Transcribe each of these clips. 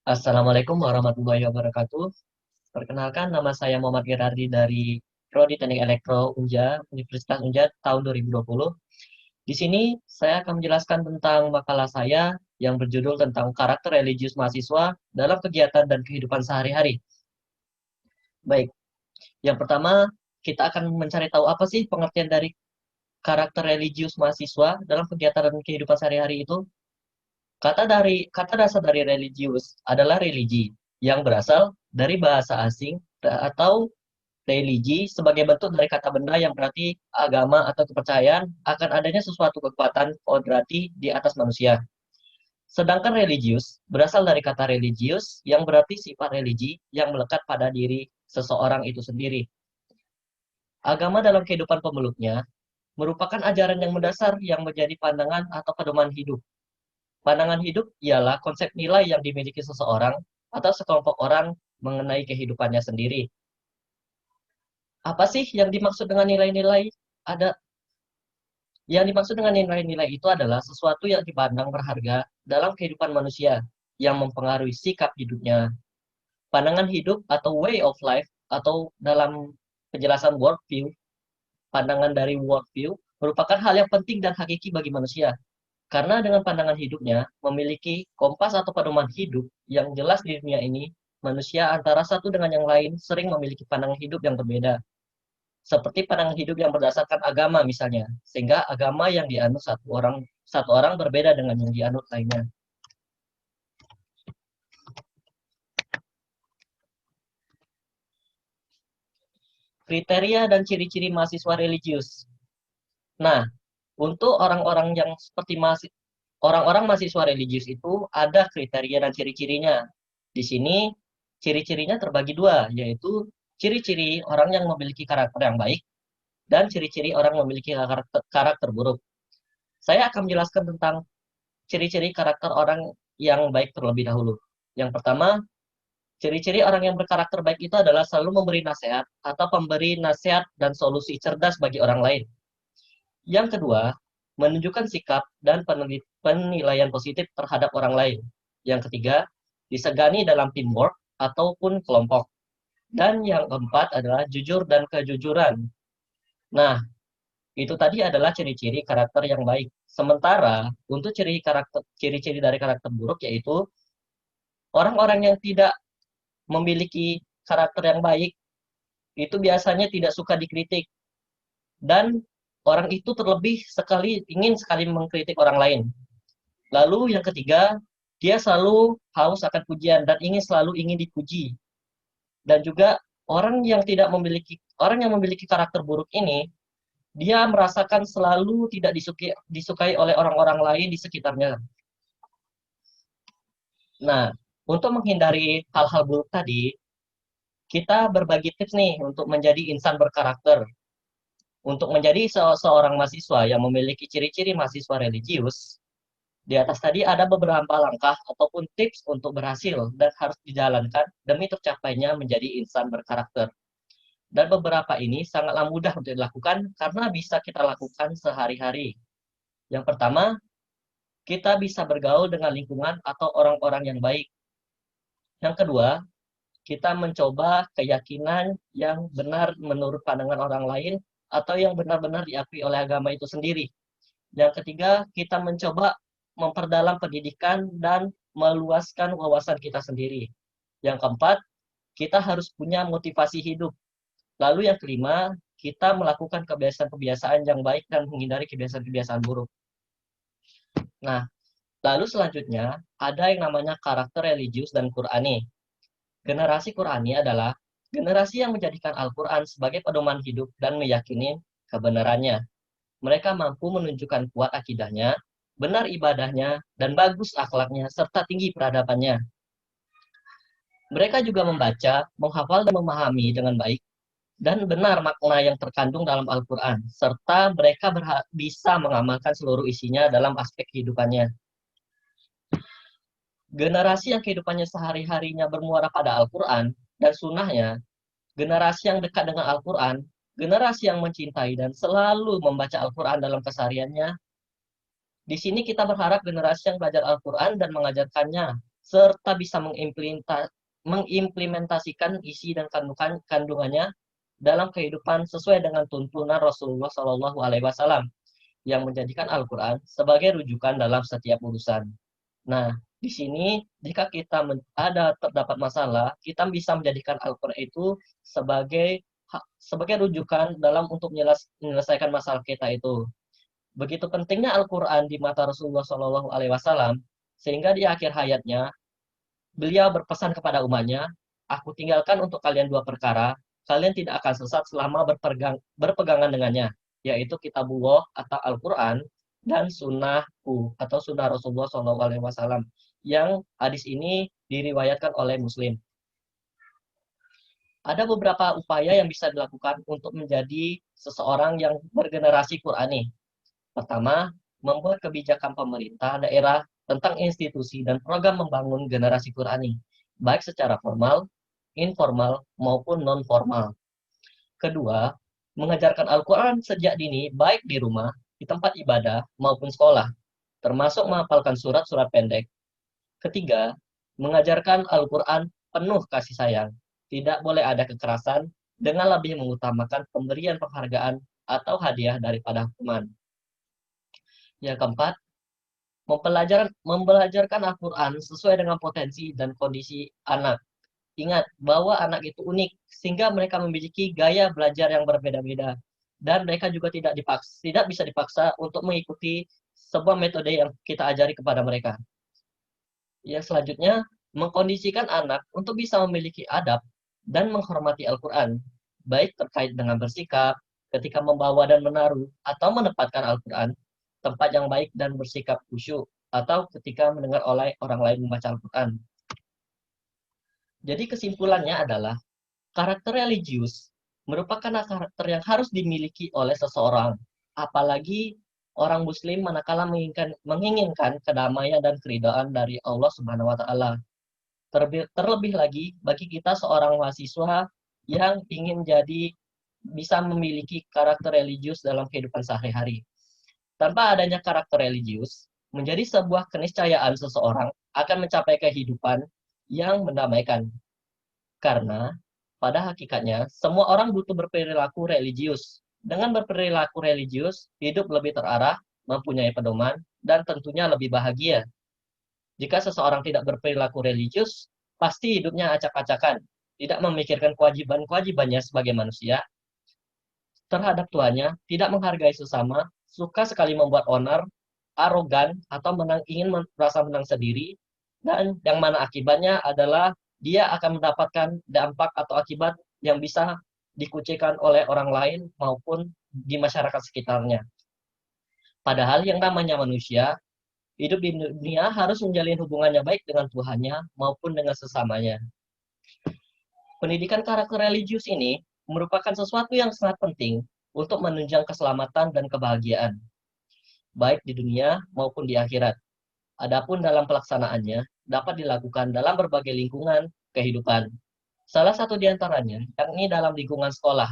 Assalamualaikum warahmatullahi wabarakatuh. Perkenalkan, nama saya Muhammad Gerardi dari Prodi Teknik Elektro Unja, Universitas Unja tahun 2020. Di sini saya akan menjelaskan tentang makalah saya yang berjudul tentang karakter religius mahasiswa dalam kegiatan dan kehidupan sehari-hari. Baik, yang pertama kita akan mencari tahu apa sih pengertian dari karakter religius mahasiswa dalam kegiatan dan kehidupan sehari-hari itu. Kata dasar dari religius adalah religi yang berasal dari bahasa asing atau religi sebagai bentuk dari kata benda yang berarti agama atau kepercayaan akan adanya sesuatu kekuatan kodrati di atas manusia. Sedangkan religius berasal dari kata religius yang berarti sifat religi yang melekat pada diri seseorang itu sendiri. Agama dalam kehidupan pemeluknya merupakan ajaran yang mendasar yang menjadi pandangan atau pedoman hidup. Pandangan hidup ialah konsep nilai yang dimiliki seseorang atau sekelompok orang mengenai kehidupannya sendiri. Apa sih yang dimaksud dengan nilai-nilai? Ada yang dimaksud dengan nilai-nilai itu adalah sesuatu yang dipandang berharga dalam kehidupan manusia yang mempengaruhi sikap hidupnya. Pandangan hidup atau way of life atau dalam penjelasan worldview, pandangan dari worldview merupakan hal yang penting dan hakiki bagi manusia. Karena dengan pandangan hidupnya memiliki kompas atau pedoman hidup yang jelas di dunia ini, manusia antara satu dengan yang lain sering memiliki pandangan hidup yang berbeda. Seperti pandangan hidup yang berdasarkan agama misalnya, sehingga agama yang dianut satu orang berbeda dengan yang dianut lainnya. Kriteria dan ciri-ciri mahasiswa religius. Nah, untuk orang-orang yang seperti orang-orang mahasiswa religius itu ada kriteria dan ciri-cirinya. Di sini ciri-cirinya terbagi dua, yaitu ciri-ciri orang yang memiliki karakter yang baik dan ciri-ciri orang yang memiliki karakter buruk. Saya akan menjelaskan tentang ciri-ciri karakter orang yang baik terlebih dahulu. Yang pertama, ciri-ciri orang yang berkarakter baik itu adalah selalu memberi nasihat atau pemberi nasihat dan solusi cerdas bagi orang lain. Yang kedua, menunjukkan sikap dan penilaian positif terhadap orang lain. Yang ketiga, disegani dalam teamwork ataupun kelompok. Dan yang keempat adalah jujur dan kejujuran. Nah, itu tadi adalah ciri-ciri karakter yang baik. Sementara untuk ciri-ciri dari karakter buruk yaitu orang-orang yang tidak memiliki karakter yang baik itu biasanya tidak suka dikritik dan orang itu terlebih ingin sekali mengkritik orang lain. Lalu yang ketiga, dia selalu haus akan pujian dan selalu ingin dipuji. Dan juga orang yang memiliki karakter buruk ini, dia merasakan selalu tidak disukai oleh orang-orang lain di sekitarnya. Nah, untuk menghindari hal-hal buruk tadi, kita berbagi tips nih untuk menjadi insan berkarakter. Untuk menjadi seorang mahasiswa yang memiliki ciri-ciri mahasiswa religius, di atas tadi ada beberapa langkah ataupun tips untuk berhasil dan harus dijalankan demi tercapainya menjadi insan berkarakter. Dan beberapa ini sangatlah mudah untuk dilakukan karena bisa kita lakukan sehari-hari. Yang pertama, kita bisa bergaul dengan lingkungan atau orang-orang yang baik. Yang kedua, kita mencoba keyakinan yang benar menurut pandangan orang lain atau yang benar-benar diakui oleh agama itu sendiri. Yang ketiga, kita mencoba memperdalam pendidikan dan meluaskan wawasan kita sendiri. Yang keempat, kita harus punya motivasi hidup. Lalu yang kelima, kita melakukan kebiasaan-kebiasaan yang baik dan menghindari kebiasaan-kebiasaan buruk. Nah, lalu selanjutnya ada yang namanya karakter religius dan Qurani. Generasi Qurani adalah generasi yang menjadikan Al-Quran sebagai pedoman hidup dan meyakini kebenarannya. Mereka mampu menunjukkan kuat akidahnya, benar ibadahnya, dan bagus akhlaknya, serta tinggi peradabannya. Mereka juga membaca, menghafal, dan memahami dengan baik dan benar makna yang terkandung dalam Al-Quran, serta mereka bisa mengamalkan seluruh isinya dalam aspek kehidupannya. Generasi yang kehidupannya sehari-harinya bermuara pada Al-Quran dan sunnahnya, generasi yang dekat dengan Al-Quran generasi yang mencintai dan selalu membaca Al-Quran dalam kesehariannya. Di sini kita berharap generasi yang belajar Al-Quran dan mengajarkannya, serta bisa mengimplementasikan isi dan kandungannya dalam kehidupan sesuai dengan tuntunan Rasulullah Shallallahu Alaihi Wasallam yang menjadikan Al-Quran sebagai rujukan dalam setiap urusan. Nah, di sini jika kita terdapat masalah, kita bisa menjadikan Al-Quran itu sebagai rujukan dalam untuk menyelesaikan masalah kita itu. Begitu pentingnya Al-Quran di mata Rasulullah Shallallahu Alaihi Wasallam, sehingga di akhir hayatnya beliau berpesan kepada umatnya, aku tinggalkan untuk kalian dua perkara, kalian tidak akan sesat selama berpegangan dengannya, yaitu kitabullah atau Al-Quran dan sunnahku atau sunnah Rasulullah Shallallahu Alaihi Wasallam. Yang hadis ini diriwayatkan oleh Muslim. Ada beberapa upaya yang bisa dilakukan untuk menjadi seseorang yang bergenerasi Qurani. Pertama, membuat kebijakan pemerintah daerah tentang institusi dan program membangun generasi Qurani, baik secara formal, informal, maupun non-formal. Kedua, mengajarkan Al-Quran sejak dini, baik di rumah, di tempat ibadah, maupun sekolah, termasuk menghafalkan surat-surat pendek. Ketiga, mengajarkan Al-Quran penuh kasih sayang. Tidak boleh ada kekerasan dengan lebih mengutamakan pemberian penghargaan atau hadiah daripada hukuman. Yang keempat, membelajarkan Al-Quran sesuai dengan potensi dan kondisi anak. Ingat bahwa anak itu unik, sehingga mereka memiliki gaya belajar yang berbeda-beda. Dan mereka juga tidak bisa dipaksa untuk mengikuti sebuah metode yang kita ajari kepada mereka. Yang selanjutnya, mengkondisikan anak untuk bisa memiliki adab dan menghormati Al-Quran, baik terkait dengan bersikap, ketika membawa dan menaruh, atau menempatkan Al-Quran, tempat yang baik dan bersikap khusyuk, atau ketika mendengar oleh orang lain membaca Al-Quran. Jadi kesimpulannya adalah, karakter religius merupakan karakter yang harus dimiliki oleh seseorang, apalagi orang muslim manakala menginginkan kedamaian dan keridhaan dari Allah Subhanahu wa taala. Terlebih lagi bagi kita seorang mahasiswa yang ingin bisa memiliki karakter religius dalam kehidupan sehari-hari. Tanpa adanya karakter religius, menjadi sebuah keniscayaan seseorang akan mencapai kehidupan yang mendamaikan. Karena pada hakikatnya semua orang butuh berperilaku religius. Dengan berperilaku religius, hidup lebih terarah, mempunyai pedoman, dan tentunya lebih bahagia. Jika seseorang tidak berperilaku religius, pasti hidupnya acak-acakan, tidak memikirkan kewajiban-kewajibannya sebagai manusia terhadap tuannya, tidak menghargai sesama, suka sekali membuat onar, arogan, atau ingin merasa menang sendiri, dan yang mana akibatnya adalah dia akan mendapatkan dampak atau akibat yang bisa dikucilkan oleh orang lain maupun di masyarakat sekitarnya. Padahal yang namanya manusia, hidup di dunia harus menjalin hubungannya baik dengan Tuhannya maupun dengan sesamanya. Pendidikan karakter religius ini merupakan sesuatu yang sangat penting untuk menunjang keselamatan dan kebahagiaan, baik di dunia maupun di akhirat. Adapun dalam pelaksanaannya dapat dilakukan dalam berbagai lingkungan kehidupan. Salah satu di antaranya yakni dalam lingkungan sekolah.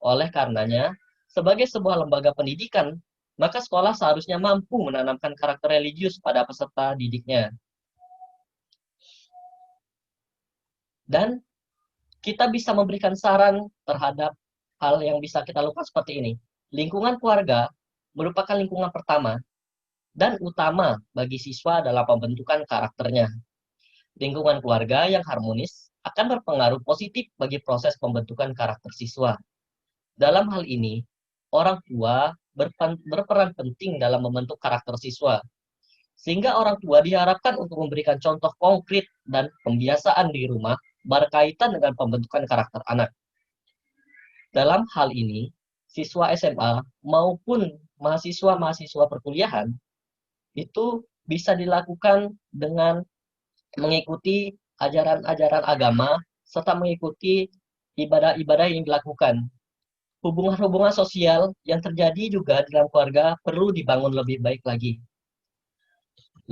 Oleh karenanya, sebagai sebuah lembaga pendidikan, maka sekolah seharusnya mampu menanamkan karakter religius pada peserta didiknya. Dan kita bisa memberikan saran terhadap hal yang bisa kita lakukan seperti ini. Lingkungan keluarga merupakan lingkungan pertama dan utama bagi siswa dalam pembentukan karakternya. Lingkungan keluarga yang harmonis akan berpengaruh positif bagi proses pembentukan karakter siswa. Dalam hal ini, orang tua berperan penting dalam membentuk karakter siswa, sehingga orang tua diharapkan untuk memberikan contoh konkret dan pembiasaan di rumah berkaitan dengan pembentukan karakter anak. Dalam hal ini, siswa SMA maupun mahasiswa-mahasiswa perkuliahan itu bisa dilakukan dengan mengikuti ajaran-ajaran agama serta mengikuti ibadah-ibadah yang dilakukan. Hubungan-hubungan sosial yang terjadi juga dalam keluarga perlu dibangun lebih baik lagi.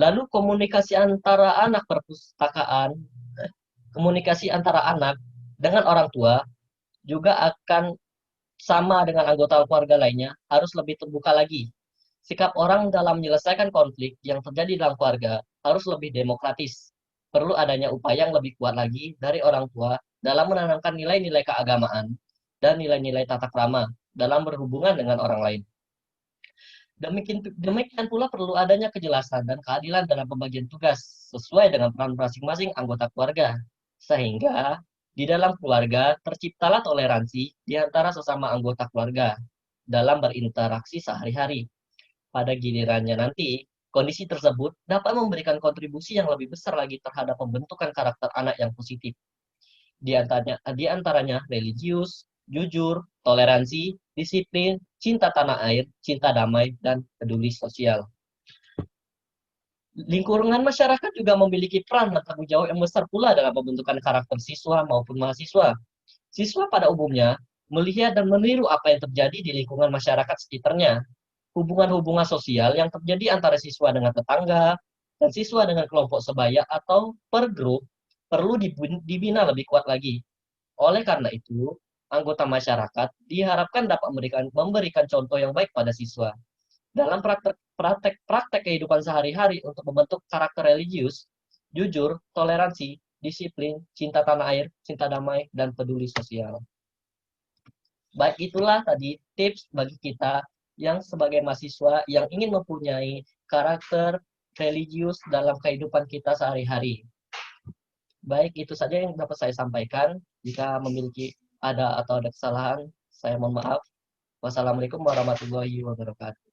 Lalu komunikasi antara anak perpustakaan, komunikasi antara anak dengan orang tua juga akan sama dengan anggota keluarga lainnya, harus lebih terbuka lagi. Sikap orang dalam menyelesaikan konflik yang terjadi dalam keluarga harus lebih demokratis. Perlu adanya upaya yang lebih kuat lagi dari orang tua dalam menanamkan nilai-nilai keagamaan dan nilai-nilai tata krama dalam berhubungan dengan orang lain. Demikian pula perlu adanya kejelasan dan keadilan dalam pembagian tugas sesuai dengan peran masing-masing anggota keluarga. Sehingga di dalam keluarga terciptalah toleransi di antara sesama anggota keluarga dalam berinteraksi sehari-hari. Pada gilirannya nanti, kondisi tersebut dapat memberikan kontribusi yang lebih besar lagi terhadap pembentukan karakter anak yang positif. Di antaranya religius, jujur, toleransi, disiplin, cinta tanah air, cinta damai, dan peduli sosial. Lingkungan masyarakat juga memiliki peran dan tanggung jawab yang besar pula dalam pembentukan karakter siswa maupun mahasiswa. Siswa pada umumnya melihat dan meniru apa yang terjadi di lingkungan masyarakat sekitarnya. Hubungan-hubungan sosial yang terjadi antara siswa dengan tetangga dan siswa dengan kelompok sebaya atau per grup perlu dibina lebih kuat lagi. Oleh karena itu, anggota masyarakat diharapkan dapat memberikan contoh yang baik pada siswa. Dalam praktek kehidupan sehari-hari untuk membentuk karakter religius, jujur, toleransi, disiplin, cinta tanah air, cinta damai, dan peduli sosial. Baik itulah tadi tips bagi kita yang sebagai mahasiswa yang ingin mempunyai karakter religius dalam kehidupan kita sehari-hari. Baik, itu saja yang dapat saya sampaikan. Jika memiliki ada kesalahan, saya mohon maaf. Wassalamualaikum warahmatullahi wabarakatuh.